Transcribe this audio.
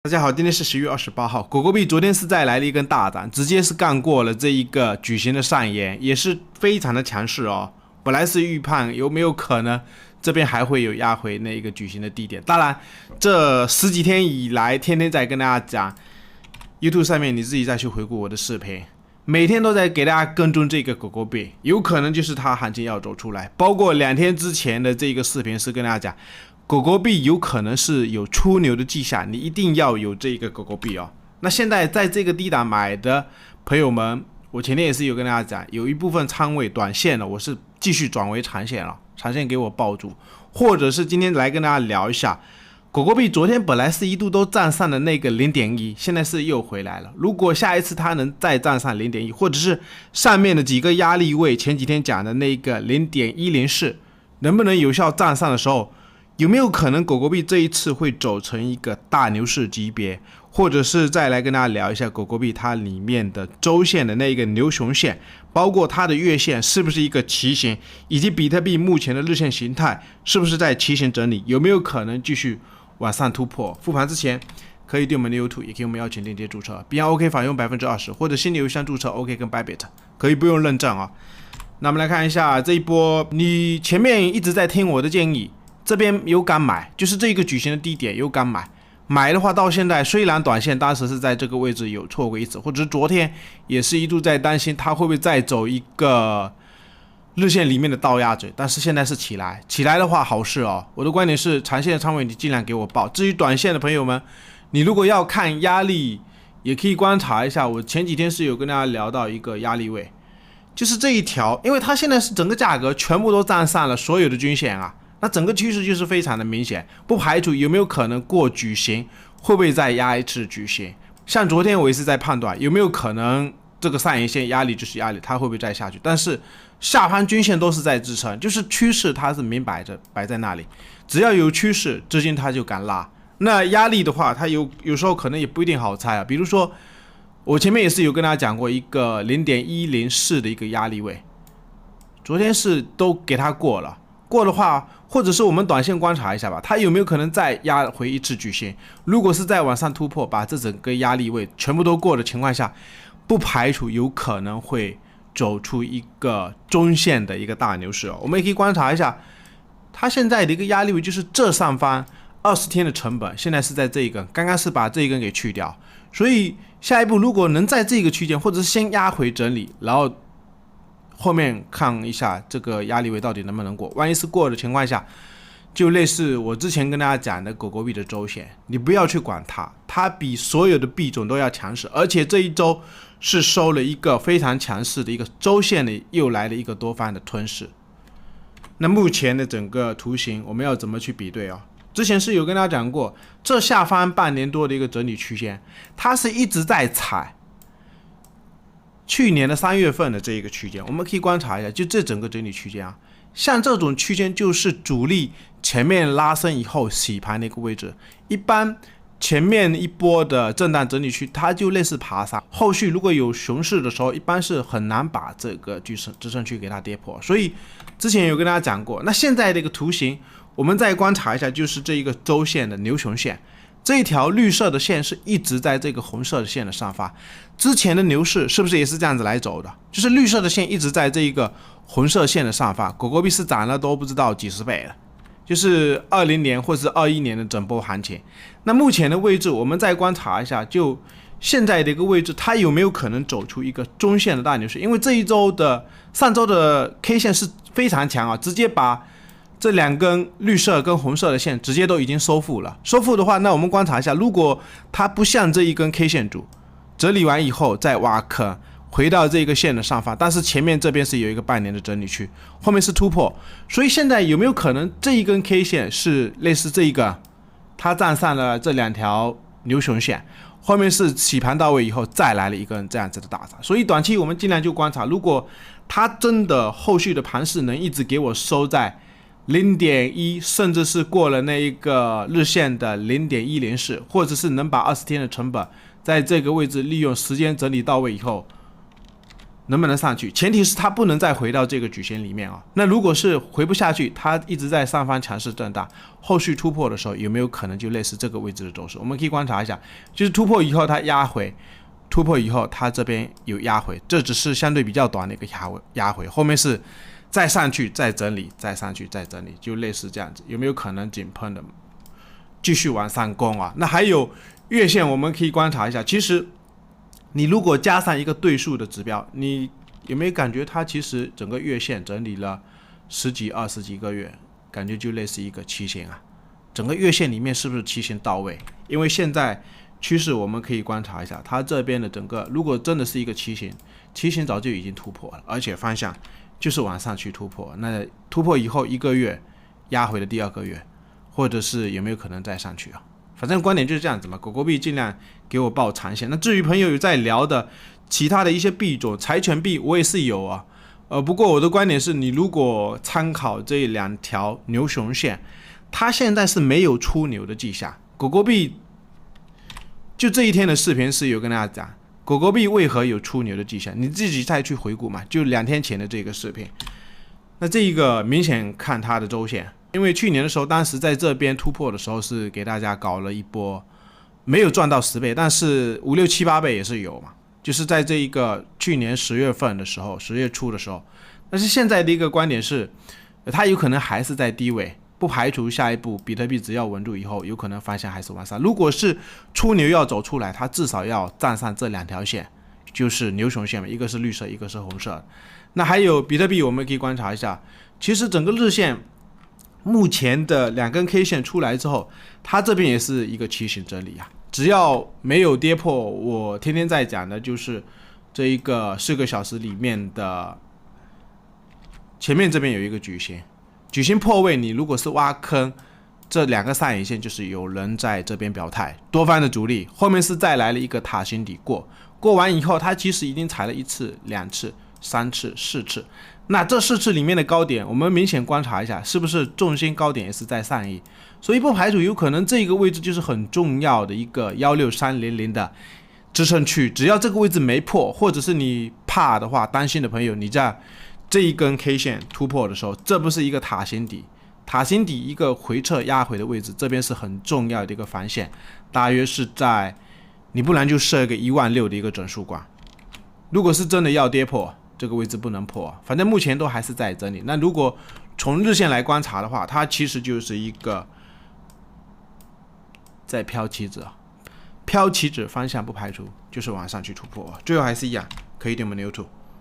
大家好，今天是10月28号，狗狗币昨天是再来了一根大涨，直接是干过了这一个矩形的上沿，也是非常的强势哦。本来是预判有没有可能这边还会有压回那一个矩形的低点，当然这十几天以来天天在跟大家讲 YouTube 上面，你自己再去回顾我的视频，每天都在给大家跟踪这个狗狗币，有可能就是它行情要走出来，包括2天之前的这个视频是跟大家讲狗狗币有可能是有出牛的迹象，你一定要有这个狗狗币哦。那现在在这个低档买的朋友们，我前天也是有跟大家讲，有一部分仓位短线了，我是继续转为长线了，长线给我抱住，或者是今天来跟大家聊一下，狗狗币昨天本来是一度都站上了那个 0.1， 现在是又回来了。如果下一次它能再站上 0.1， 或者是上面的几个压力位，前几天讲的那个 0.104 能不能有效站上的时候，有没有可能狗狗币这一次会走成一个大牛市级别，或者是再来跟大家聊一下狗狗币它里面的周线的那一个牛熊线，包括它的月线是不是一个旗形，以及比特币目前的日线形态是不是在旗形整理，有没有可能继续往上突破。复盘之前可以对我们的 YouTube 也可以我们邀请链接注册，币安 OK 返用 20%， 或者新的邮箱注册 OK 跟 Bybit 可以不用认证啊。那我们来看一下这一波，你前面一直在听我的建议，这边有敢买，就是这个矩形的低点有敢买，买的话到现在虽然短线当时是在这个位置有错过一次，或者是昨天也是一度在担心它会不会再走一个日线里面的倒压嘴，但是现在是起来的话好事哦。我的观点是长线的仓位你尽量给我报，至于短线的朋友们，你如果要看压力也可以观察一下，我前几天是有跟大家聊到一个压力位，就是这一条，因为它现在是整个价格全部都站上了所有的均线啊，那整个趋势就是非常的明显，不排除有没有可能过矩形，会不会再压一次矩形。像昨天我也是在判断有没有可能这个上影线压力就是压力，它会不会再下去，但是下方均线都是在支撑，就是趋势它是明摆着摆在那里，只要有趋势资金它就敢拉。那压力的话它有时候可能也不一定好猜啊，比如说我前面也是有跟大家讲过一个 0.104 的一个压力位，昨天是都给它过了，过的话或者是我们短线观察一下吧，它有没有可能再压回一次矩形，如果是再往上突破，把这整个压力位全部都过的情况下，不排除有可能会走出一个中线的一个大牛市哦。我们也可以观察一下它现在的一个压力位，就是这上方20天的成本现在是在这一根，刚刚是把这一根给去掉，所以下一步如果能在这个区间，或者是先压回整理，然后后面看一下这个压力位到底能不能过，万一是过的情况下，就类似我之前跟大家讲的狗狗币的周线，你不要去管它，它比所有的币种都要强势，而且这一周是收了一个非常强势的一个周线的又来了一个多方的吞噬。那目前的整个图形我们要怎么去比对啊？之前是有跟大家讲过，这下方半年多的一个整理区间，它是一直在踩去年的3月份的这一个区间，我们可以观察一下，就这整个整理区间啊，像这种区间就是主力前面拉升以后洗盘的一个位置，一般前面一波的震荡整理区它就类似爬山，后续如果有熊市的时候，一般是很难把这个支撑区给它跌破，所以之前有跟大家讲过。那现在这个图形我们再观察一下，就是这一个周线的牛熊线，这一条绿色的线是一直在这个红色的线的上方，之前的牛市是不是也是这样子来走的，就是绿色的线一直在这一个红色线的上方，狗狗币是涨了都不知道几十倍了，就是20年或者是21年的整波行情。那目前的位置我们再观察一下，就现在的一个位置，它有没有可能走出一个中线的大牛市，因为这一周的上周的 K 线是非常强啊，直接把这2根绿色跟红色的线直接都已经收复了。收复的话，那我们观察一下，如果它不像这一根 K 线组整理完以后再挖坑回到这个线的上方，但是前面这边是有一个半年的整理区，后面是突破，所以现在有没有可能这一根 K 线是类似这一个，它站上了这2条牛熊线，后面是洗盘到位以后再来了一根这样子的大涨，所以短期我们尽量就观察，如果它真的后续的盘势能一直给我收在0.1， 甚至是过了那一个日线的 0.104， 或者是能把20天的成本在这个位置利用时间整理到位以后，能不能上去？前提是它不能再回到这个矩形里面啊。那如果是回不下去，它一直在上方强势震荡，后续突破的时候有没有可能就类似这个位置的走势？我们可以观察一下，就是突破以后它压回，突破以后它这边有压回，这只是相对比较短的一个压回，后面是再上去再整理，再上去再整理，就类似这样子，有没有可能井喷的继续往上攻啊？那还有月线，我们可以观察一下，其实你如果加上一个对数的指标，你有没有感觉它其实整个月线整理了10几、20几个月，感觉就类似一个旗形啊？整个月线里面是不是旗形到位？因为现在趋势我们可以观察一下，它这边的整个如果真的是一个旗形，旗形早就已经突破了，而且方向就是往上去突破。那突破以后1个月压回的第2个月，或者是有没有可能再上去啊？反正观点就是这样子嘛，狗狗币尽量给我报长线。那至于朋友有在聊的其他的一些币种，柴犬币我也是有啊，不过我的观点是，你如果参考这2条牛熊线，它现在是没有出牛的迹象。狗狗币就这一天的视频是有跟大家讲，狗狗币为何有出牛的迹象，你自己再去回顾嘛，就2天前的这个视频。那这一个明显看它的周线。因为去年的时候，当时在这边突破的时候是给大家搞了一波，没有赚到10倍，但是5、6、7、8倍也是有嘛。就是在这一个去年10月份的时候，10月初的时候，但是现在的一个观点是，它有可能还是在低位，不排除下一步比特币只要稳住以后，有可能方向还是往上。如果是出牛要走出来，它至少要站上这2条线，就是牛熊线嘛，一个是绿色，一个是红色。那还有比特币，我们可以观察一下，其实整个日线目前的2根 K 线出来之后，它这边也是一个旗形整理啊。只要没有跌破，我天天在讲的就是这一个4个小时里面的前面这边有一个矩形，矩形破位，你如果是挖坑，这2个上影线就是有人在这边表态，多方的主力，后面是再来了一个塔形底过完以后，它其实已经踩了1次、2次、3次、4次。那这4次里面的高点，我们明显观察一下，是不是重心高点也是在上移？所以不排除有可能这个位置就是很重要的一个16300的支撑区。只要这个位置没破，或者是你怕的话，担心的朋友，你在这一根 K 线突破的时候，这不是一个塔形底，塔形底一个回撤压回的位置，这边是很重要的一个防线，大约是在你不然就设个16000的一个整数关。如果是真的要跌破，这个位置不能破，反正目前都还是在整理。那如果从日线来观察的话，它其实就是一个在飘棋子，飘棋子方向不排除就是往上去突破。最后还是一样，可以点我们牛图。